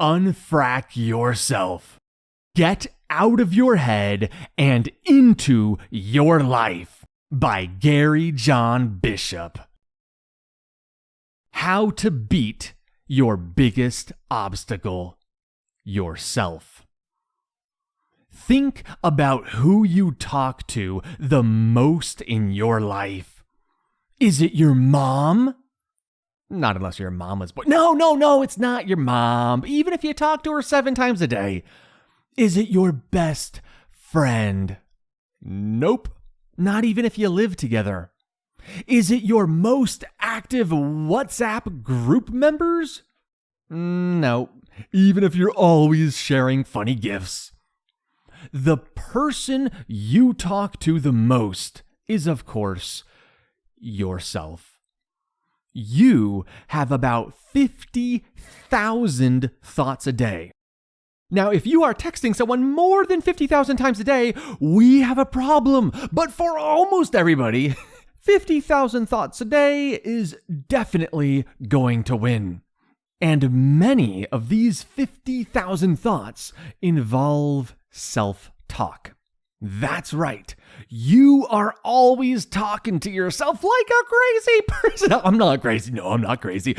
unfrack yourself. Get out of your head and into your life by Gary John Bishop. How to beat your biggest obstacle, yourself. Think about who you talk to the most in your life. Is it your mom? Not unless your mama's boy. No, it's not your mom. Even if you talk to her 7 times a day. Is it your best friend? Nope. Not even if you live together. Is it your most active WhatsApp group members? No. Even if you're always sharing funny gifs. The person you talk to the most is, of course, yourself. You have about 50,000 thoughts a day. Now, if you are texting someone more than 50,000 times a day, we have a problem. But for almost everybody, 50,000 thoughts a day is definitely going to win. And many of these 50,000 thoughts involve self-talk. That's right. You are always talking to yourself like a crazy person. I'm not crazy. No, I'm not crazy.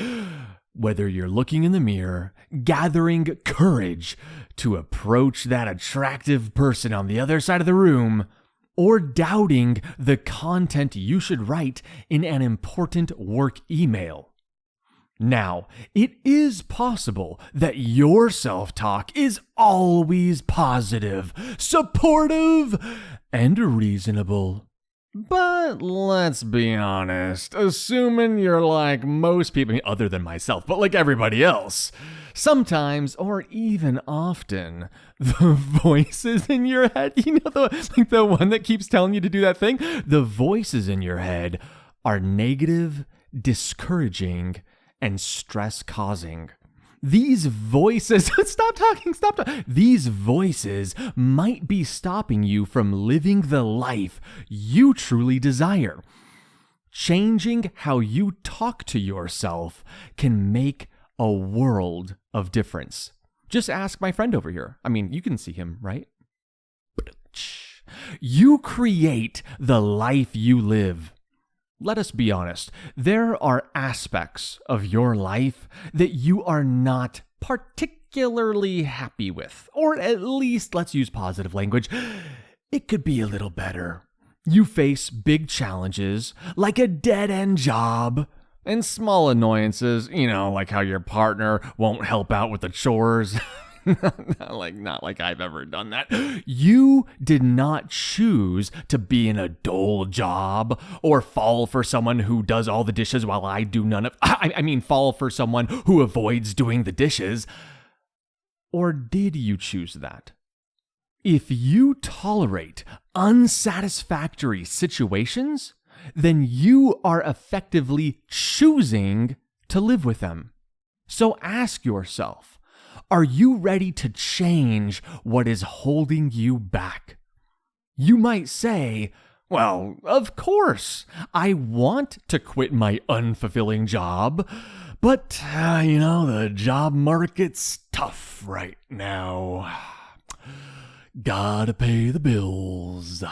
Whether you're looking in the mirror, gathering courage to approach that attractive person on the other side of the room, or doubting the content you should write in an important work email. Now, it is possible that your self-talk is always positive, supportive, and reasonable. But let's be honest, assuming you're like most people, other than myself, but like everybody else, sometimes, or even often, the voices in your head, the one that keeps telling you to do that thing, the voices in your head are negative, discouraging, and stress-causing. These voices, stop talking. These voices might be stopping you from living the life you truly desire. Changing how you talk to yourself can make a world of difference. Just ask my friend over here. I mean, you can see him, right? You create the life you live. Let us be honest, there are aspects of your life that you are not particularly happy with, or at least, let's use positive language, it could be a little better. You face big challenges, like a dead-end job, and small annoyances, like how your partner won't help out with the chores. Not like I've ever done that. You did not choose to be in a dull job or fall for someone who does all the dishes while I do none of. I mean, fall for someone who avoids doing the dishes. Or did you choose that? If you tolerate unsatisfactory situations, then you are effectively choosing to live with them. So ask yourself, are you ready to change what is holding you back? You might say, well, of course, I want to quit my unfulfilling job, but, the job market's tough right now. Gotta pay the bills.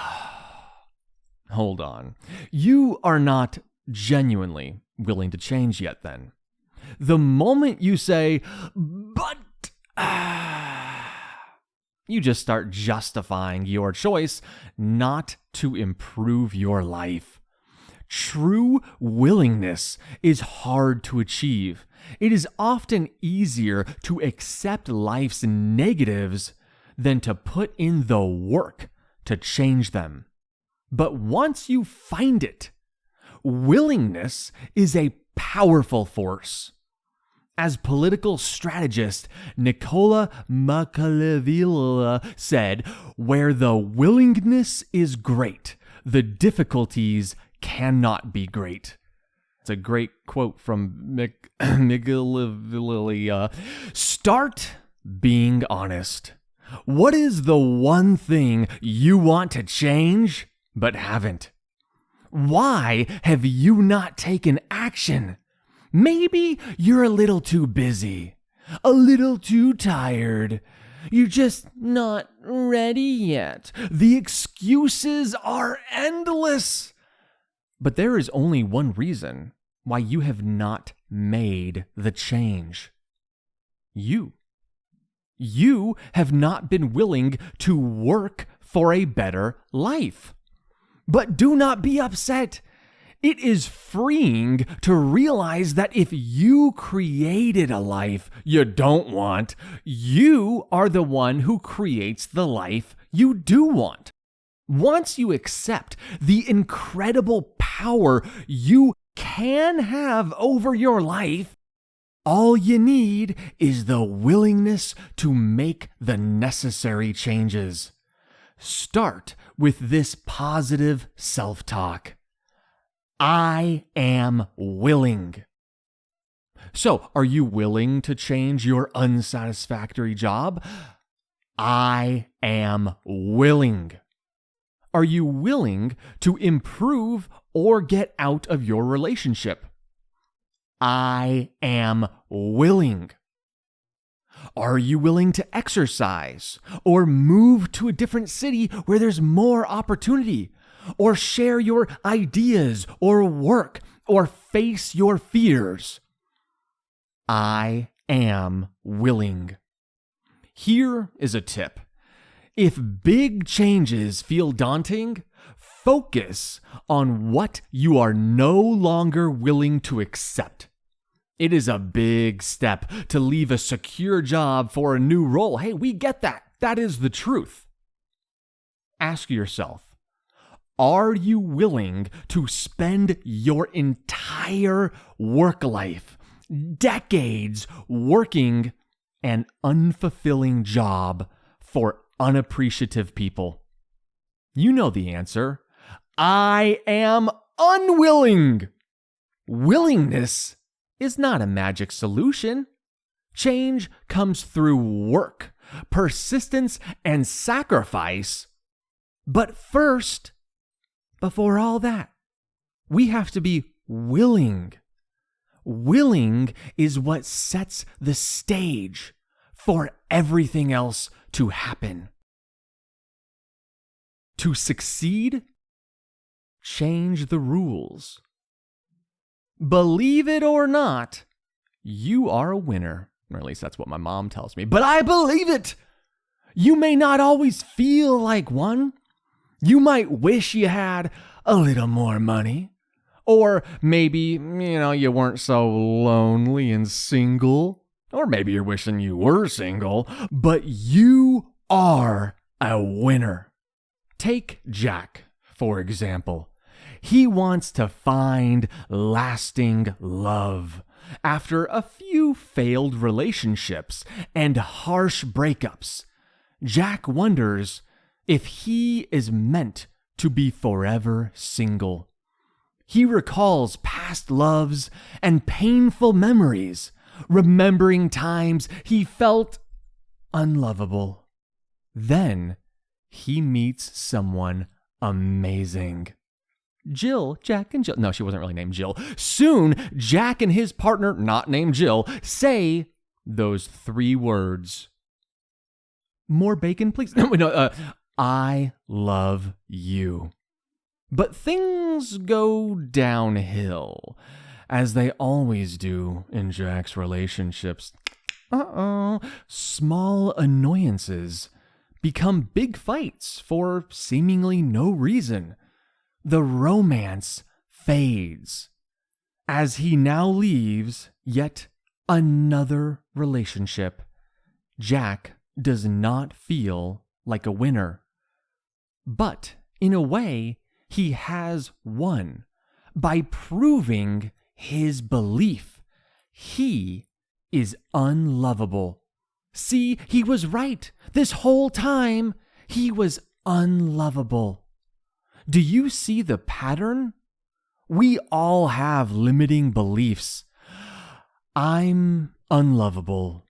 Hold on. You are not genuinely willing to change yet then. The moment you say, but you just start justifying your choice not to improve your life. True willingness is hard to achieve. It is often easier to accept life's negatives than to put in the work to change them. But once you find it, willingness is a powerful force. As political strategist Nicola Machiavelli said, where the willingness is great, the difficulties cannot be great. It's a great quote from Machiavelli. Start being honest. What is the one thing you want to change but haven't? Why have you not taken action? Maybe you're a little too busy. a little too tired. You're just not ready yet. The excuses are endless. But there is only one reason why you have not made the change. You. You have not been willing to work for a better life. But do not be upset. It is freeing to realize that if you created a life you don't want, you are the one who creates the life you do want. Once you accept the incredible power you can have over your life, all you need is the willingness to make the necessary changes. Start with this positive self-talk. I am willing. So, are you willing to change your unsatisfactory job? I am willing. Are you willing to improve or get out of your relationship? I am willing. Are you willing to exercise or move to a different city where there's more opportunity? Or share your ideas or work or face your fears? I am willing. Here is a tip. If big changes feel daunting, focus on what you are no longer willing to accept. It is a big step to leave a secure job for a new role. Hey, we get that. That is the truth. Ask yourself, are you willing to spend your entire work life, decades, working an unfulfilling job for unappreciative people? You know the answer. I am unwilling. Willingness is not a magic solution. Change comes through work, persistence, and sacrifice. But first, before all that, we have to be willing. Willing is what sets the stage for everything else to happen. To succeed, change the rules. Believe it or not, you are a winner. Or at least that's what my mom tells me. But I believe it. You may not always feel like one. You might wish you had a little more money. Or maybe, you weren't so lonely and single. Or maybe you're wishing you were single. But you are a winner. Take Jack, for example. He wants to find lasting love. After a few failed relationships and harsh breakups, Jack wonders if he is meant to be forever single. He recalls past loves and painful memories, remembering times he felt unlovable. Then he meets someone amazing. Jack and Jill. No, she wasn't really named Jill. Soon, Jack and his partner, not named Jill, say those 3 words. More bacon, please? No, I love you. But things go downhill, as they always do in Jack's relationships. Small annoyances become big fights for seemingly no reason. The romance fades as he now leaves yet another relationship. Jack does not feel like a winner. But in a way, he has won by proving his belief. He is unlovable. See, he was right. This whole time, he was unlovable. Do you see the pattern? We all have limiting beliefs. I'm unlovable.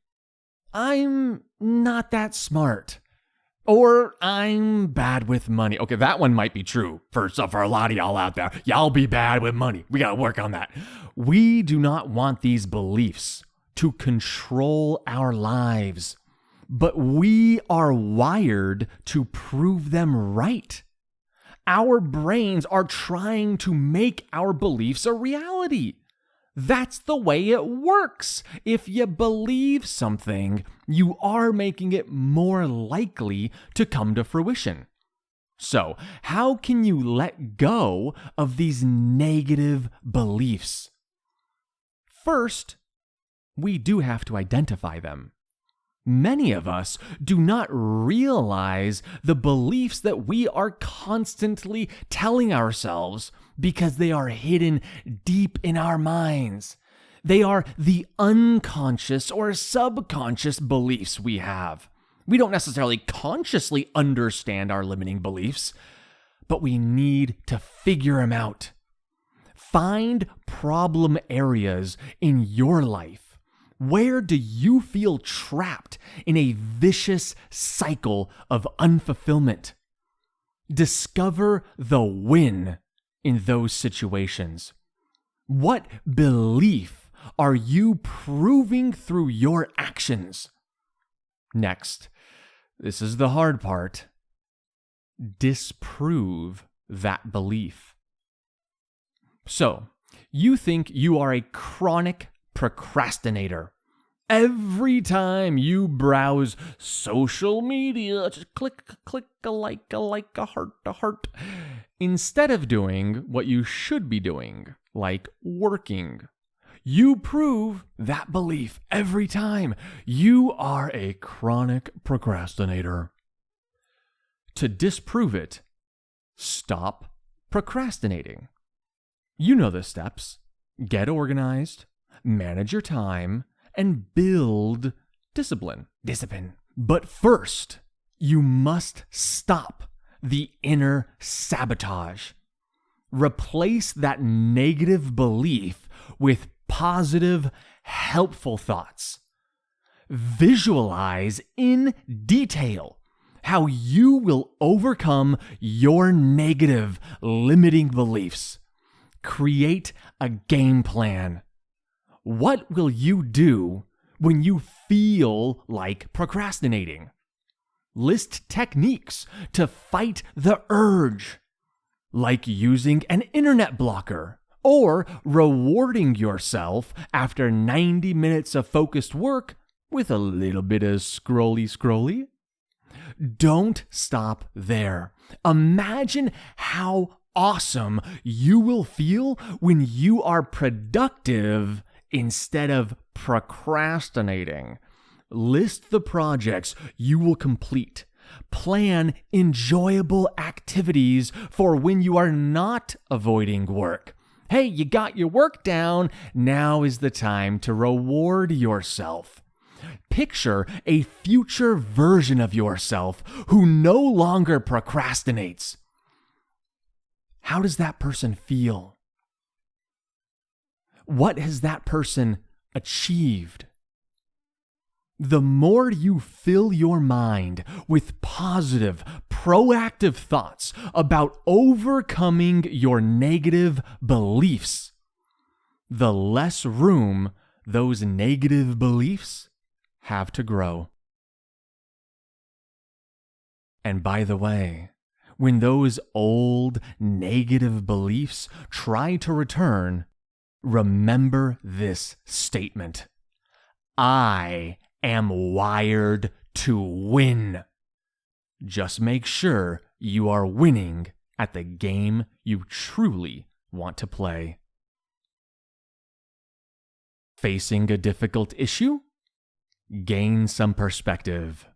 I'm not that smart. Or I'm bad with money. Okay, that one might be true for a lot of y'all out there. Y'all be bad with money. We gotta work on that. We do not want these beliefs to control our lives, but we are wired to prove them right. Our brains are trying to make our beliefs a reality. That's the way it works. If you believe something, you are making it more likely to come to fruition. So, how can you let go of these negative beliefs? First, we do have to identify them. Many of us do not realize the beliefs that we are constantly telling ourselves because they are hidden deep in our minds. They are the unconscious or subconscious beliefs we have. We don't necessarily consciously understand our limiting beliefs, but we need to figure them out. Find problem areas in your life. Where do you feel trapped in a vicious cycle of unfulfillment? Discover the win in those situations. What belief are you proving through your actions? Next, this is the hard part. Disprove that belief. So, you think you are a chronic procrastinator. Every time you browse social media, just click, a like, a heart, instead of doing what you should be doing, like working. You prove that belief every time. You are a chronic procrastinator. To disprove it, stop procrastinating. You know the steps. Get organized, manage your time, and build discipline. But first, you must stop the inner sabotage. Replace that negative belief with positive, helpful thoughts. Visualize in detail how you will overcome your negative, limiting beliefs. Create a game plan. What will you do when you feel like procrastinating? List techniques to fight the urge, like using an internet blocker or rewarding yourself after 90 minutes of focused work with a little bit of scrolly. Don't stop there. Imagine how awesome you will feel when you are productive instead of procrastinating. List the projects you will complete. Plan enjoyable activities for when you are not avoiding work. Hey, you got your work down. Now is the time to reward yourself. Picture a future version of yourself who no longer procrastinates. How does that person feel? What has that person achieved? The more you fill your mind with positive, proactive thoughts about overcoming your negative beliefs, the less room those negative beliefs have to grow. And by the way, when those old negative beliefs try to return, remember this statement: I am wired to win. Just make sure you are winning at the game you truly want to play. Facing a difficult issue? Gain some perspective.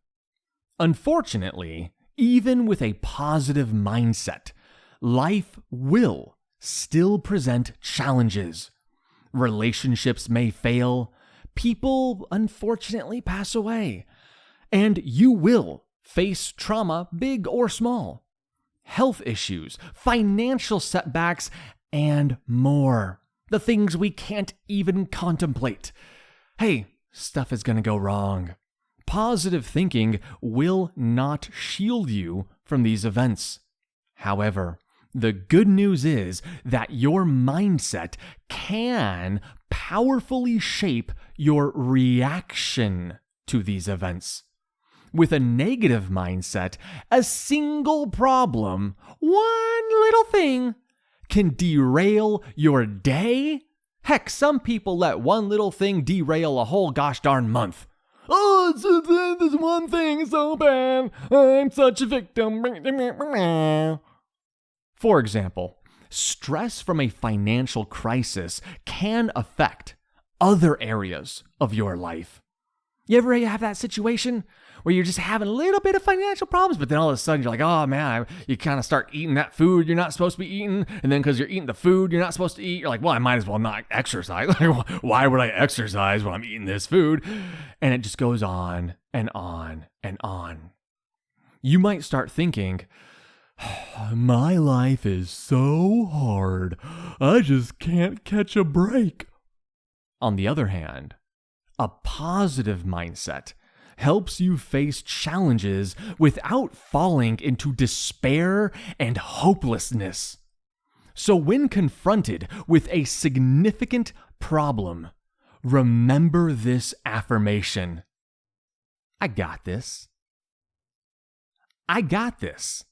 Unfortunately, even with a positive mindset, life will still present challenges. Relationships may fail. People, unfortunately, pass away. And you will face trauma, big or small. Health issues, financial setbacks, and more. The things we can't even contemplate. Hey, stuff is going to go wrong. Positive thinking will not shield you from these events. However, The good news is that your mindset can powerfully shape your reaction to these events. With a negative mindset, a single problem, one little thing, can derail your day. Heck, some people let one little thing derail a whole gosh darn month. Oh, this one thing is so bad. I'm such a victim. For example, stress from a financial crisis can affect other areas of your life. You ever have that situation where you're just having a little bit of financial problems, but then all of a sudden you're like, oh man, you kind of start eating that food you're not supposed to be eating, and then because you're eating the food you're not supposed to eat, you're like, well, I might as well not exercise. Why would I exercise when I'm eating this food? And it just goes on and on and on. You might start thinking, my life is so hard, I just can't catch a break. On the other hand, a positive mindset helps you face challenges without falling into despair and hopelessness. So when confronted with a significant problem, remember this affirmation. I got this. I got this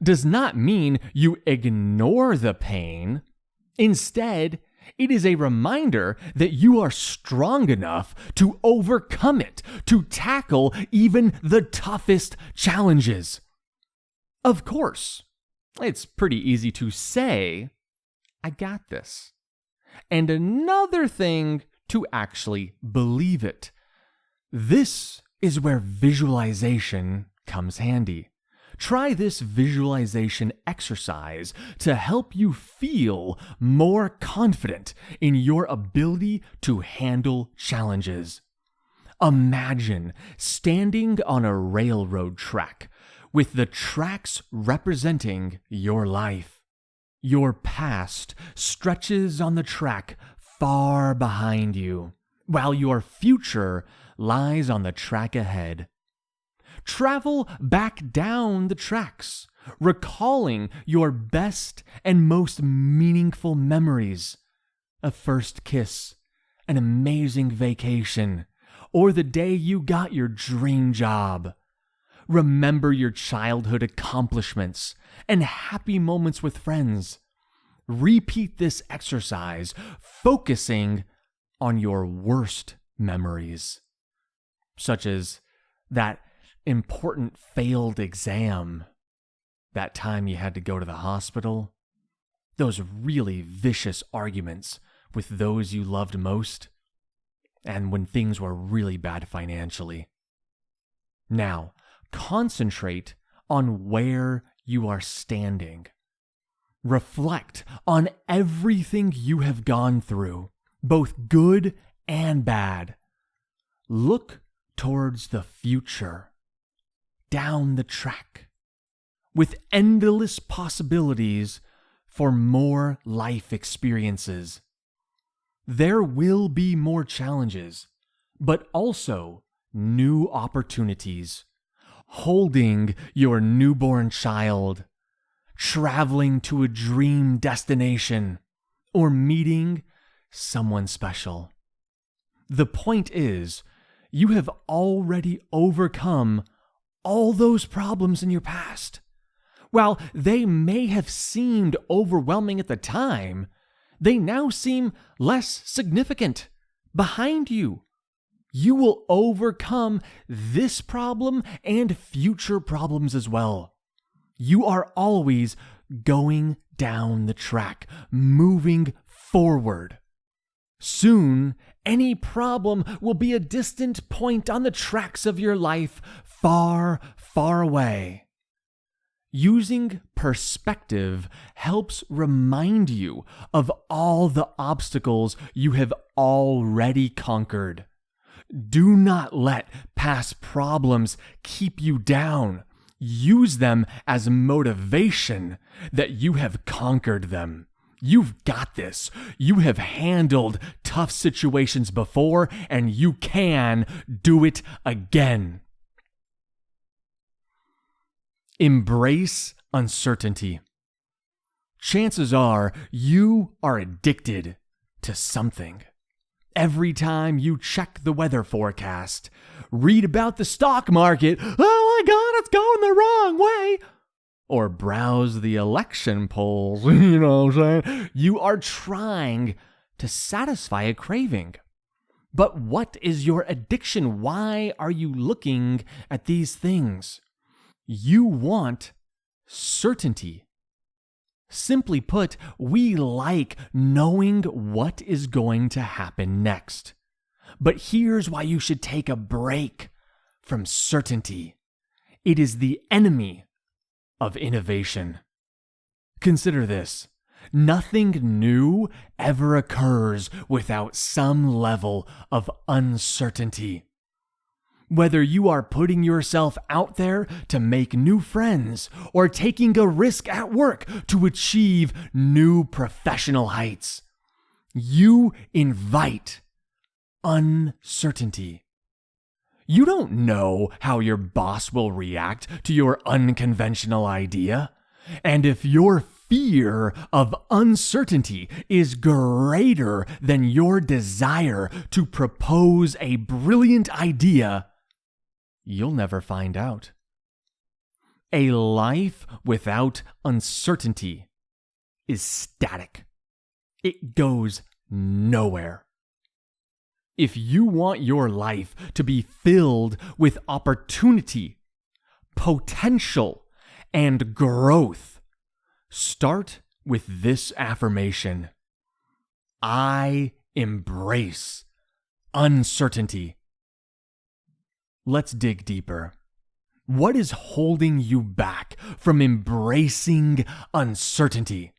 does not mean you ignore the pain. Instead, it is a reminder that you are strong enough to overcome it, to tackle even the toughest challenges. Of course, it's pretty easy to say, I got this. And another thing to actually believe it. This is where visualization comes handy. Try this visualization exercise to help you feel more confident in your ability to handle challenges. Imagine standing on a railroad track with the tracks representing your life. Your past stretches on the track far behind you, while your future lies on the track ahead. Travel back down the tracks, recalling your best and most meaningful memories. A first kiss, an amazing vacation, or the day you got your dream job. Remember your childhood accomplishments and happy moments with friends. Repeat this exercise, focusing on your worst memories, such as that important failed exam, that time you had to go to the hospital, those really vicious arguments with those you loved most, and when things were really bad financially. Now, concentrate on where you are standing. Reflect on everything you have gone through, both good and bad. Look towards the future, down the track, with endless possibilities for more life experiences. There will be more challenges, but also new opportunities. Holding your newborn child, traveling to a dream destination, or meeting someone special. The point is, you have already overcome all those problems in your past. While they may have seemed overwhelming at the time, they now seem less significant. Behind you, you will overcome this problem and future problems as well. You are always going down the track, moving forward. Soon, any problem will be a distant point on the tracks of your life, far, far away. Using perspective helps remind you of all the obstacles you have already conquered. Do not let past problems keep you down. Use them as motivation that you have conquered them. You've got this. You have handled tough situations before, and you can do it again. Embrace uncertainty. chances are you are addicted to something. Every time you check the weather forecast, read about the stock market, oh my God, it's going the wrong way, or browse the election polls, you know what I'm saying? You are trying to satisfy a craving. But what is your addiction? Why are you looking at these things? You want certainty. Simply put, we like knowing what is going to happen next. But here's why you should take a break from certainty. It is the enemy of innovation. Consider this. Nothing new ever occurs without some level of uncertainty. Whether you are putting yourself out there to make new friends or taking a risk at work to achieve new professional heights, you invite uncertainty. You don't know how your boss will react to your unconventional idea. And if your fear of uncertainty is greater than your desire to propose a brilliant idea, you'll never find out. A life without uncertainty is static. It goes nowhere. If you want your life to be filled with opportunity, potential, and growth, start with this affirmation. I embrace uncertainty. Let's dig deeper. What is holding you back from embracing uncertainty?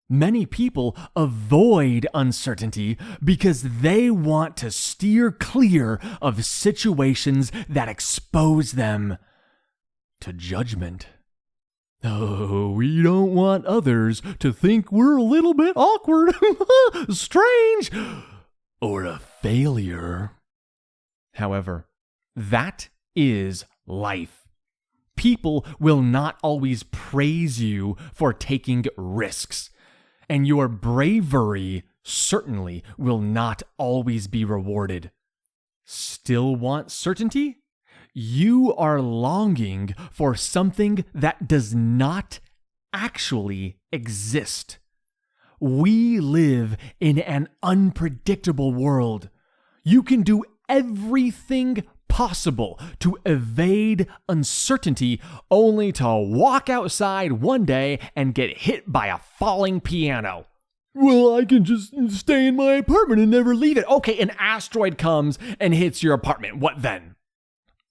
Many people avoid uncertainty because they want to steer clear of situations that expose them to judgment. Oh, we don't want others to think we're a little bit awkward, strange, or a failure. However, that is life. People will not always praise you for taking risks, and your bravery certainly will not always be rewarded. Still want certainty? You are longing for something that does not actually exist. We live in an unpredictable world. You can do everything possible to evade uncertainty, only to walk outside one day and get hit by a falling piano. Well, I can just stay in my apartment and never leave it. Okay, an asteroid comes and hits your apartment. What then?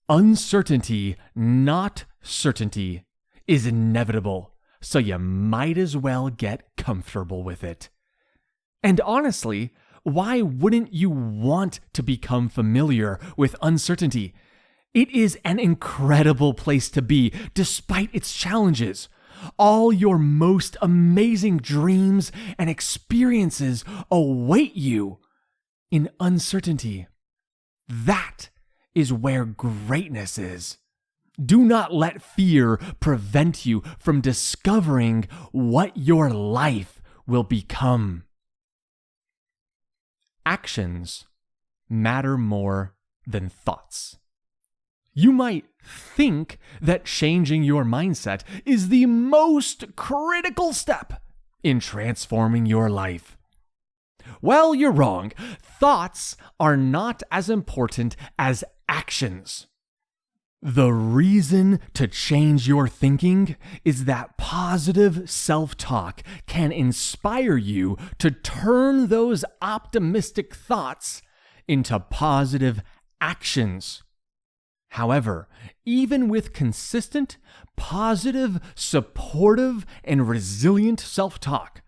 Uncertainty, not certainty, is inevitable, so you might as well get comfortable with it. And honestly, why wouldn't you want to become familiar with uncertainty? It is an incredible place to be, despite its challenges. All your most amazing dreams and experiences await you in uncertainty. That is where greatness is. Do not let fear prevent you from discovering what your life will become. Actions matter more than thoughts. You might think that changing your mindset is the most critical step in transforming your life. Well, you're wrong. Thoughts are not as important as actions. The reason to change your thinking is that positive self-talk can inspire you to turn those optimistic thoughts into positive actions. However, even with consistent, positive, supportive, and resilient self-talk,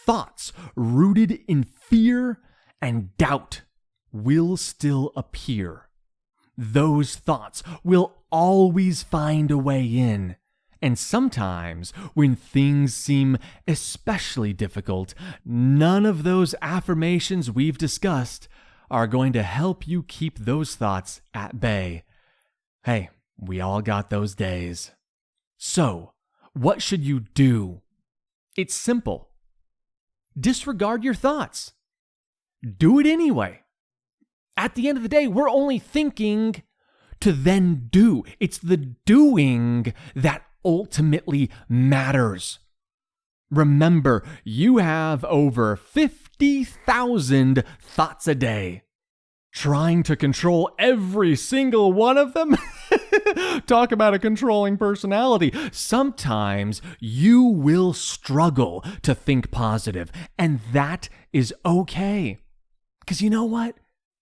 thoughts rooted in fear and doubt will still appear. Those thoughts will always find a way in. And sometimes, when things seem especially difficult, none of those affirmations we've discussed are going to help you keep those thoughts at bay. Hey, we all got those days. So, what should you do? It's simple. Disregard your thoughts. Do it anyway. At the end of the day, we're only thinking to then do. It's the doing that ultimately matters. Remember, you have over 50,000 thoughts a day. Trying to control every single one of them? Talk about a controlling personality. Sometimes you will struggle to think positive, and that is okay. Because you know what?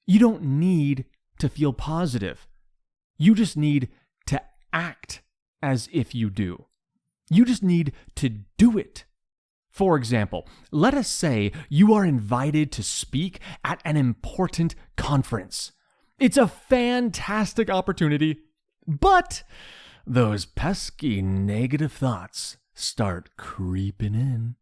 You don't need to feel positive. You just need to act as if you do. You just need to do it. For example, let us say you are invited to speak at an important conference. It's a fantastic opportunity, but those pesky negative thoughts start creeping in.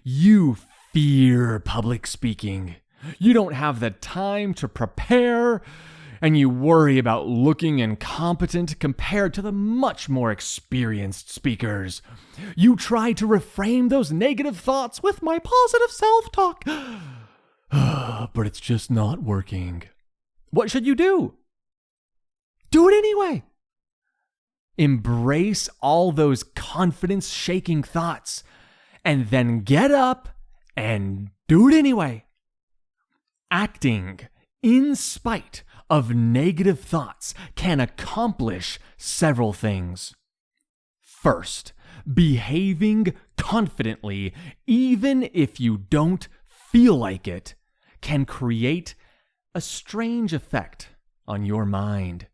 You fear public speaking. You don't have the time to prepare, and you worry about looking incompetent compared to the much more experienced speakers. You try to reframe those negative thoughts with my positive self-talk, but it's just not working. What should you do? Do it anyway. Embrace all those confidence-shaking thoughts, and then get up and do it anyway. Acting in spite of negative thoughts can accomplish several things. First, behaving confidently, even if you don't feel like it, can create a strange effect on your mind.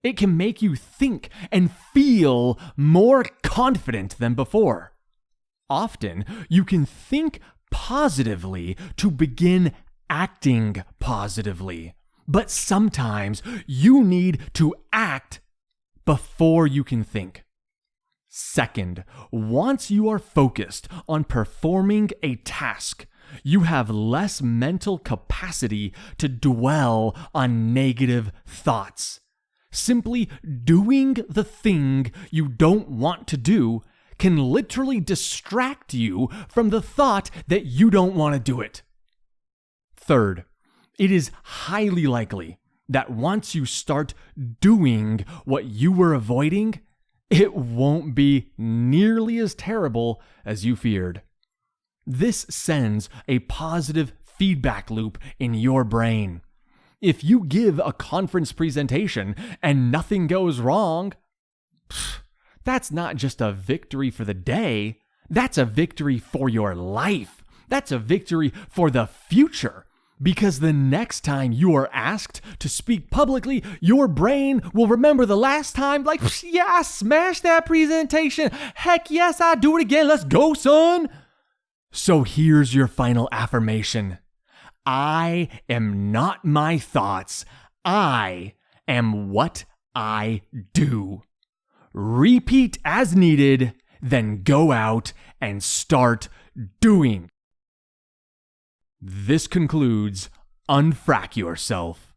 It can make you think and feel more confident than before. Often, you can think positively to begin acting positively. But sometimes you need to act before you can think. Second, once you are focused on performing a task, you have less mental capacity to dwell on negative thoughts. Simply doing the thing you don't want to do can literally distract you from the thought that you don't want to do it. Third, it is highly likely that once you start doing what you were avoiding, it won't be nearly as terrible as you feared. This sends a positive feedback loop in your brain. If you give a conference presentation and nothing goes wrong, that's not just a victory for the day, that's a victory for your life. That's a victory for the future. Because the next time you are asked to speak publicly, your brain will remember the last time, like, yeah, I smashed that presentation. Heck yes, I do it again. Let's go, son. So here's your final affirmation. I am not my thoughts. I am what I do. Repeat as needed, then go out and start doing. This concludes Unfrack Yourself.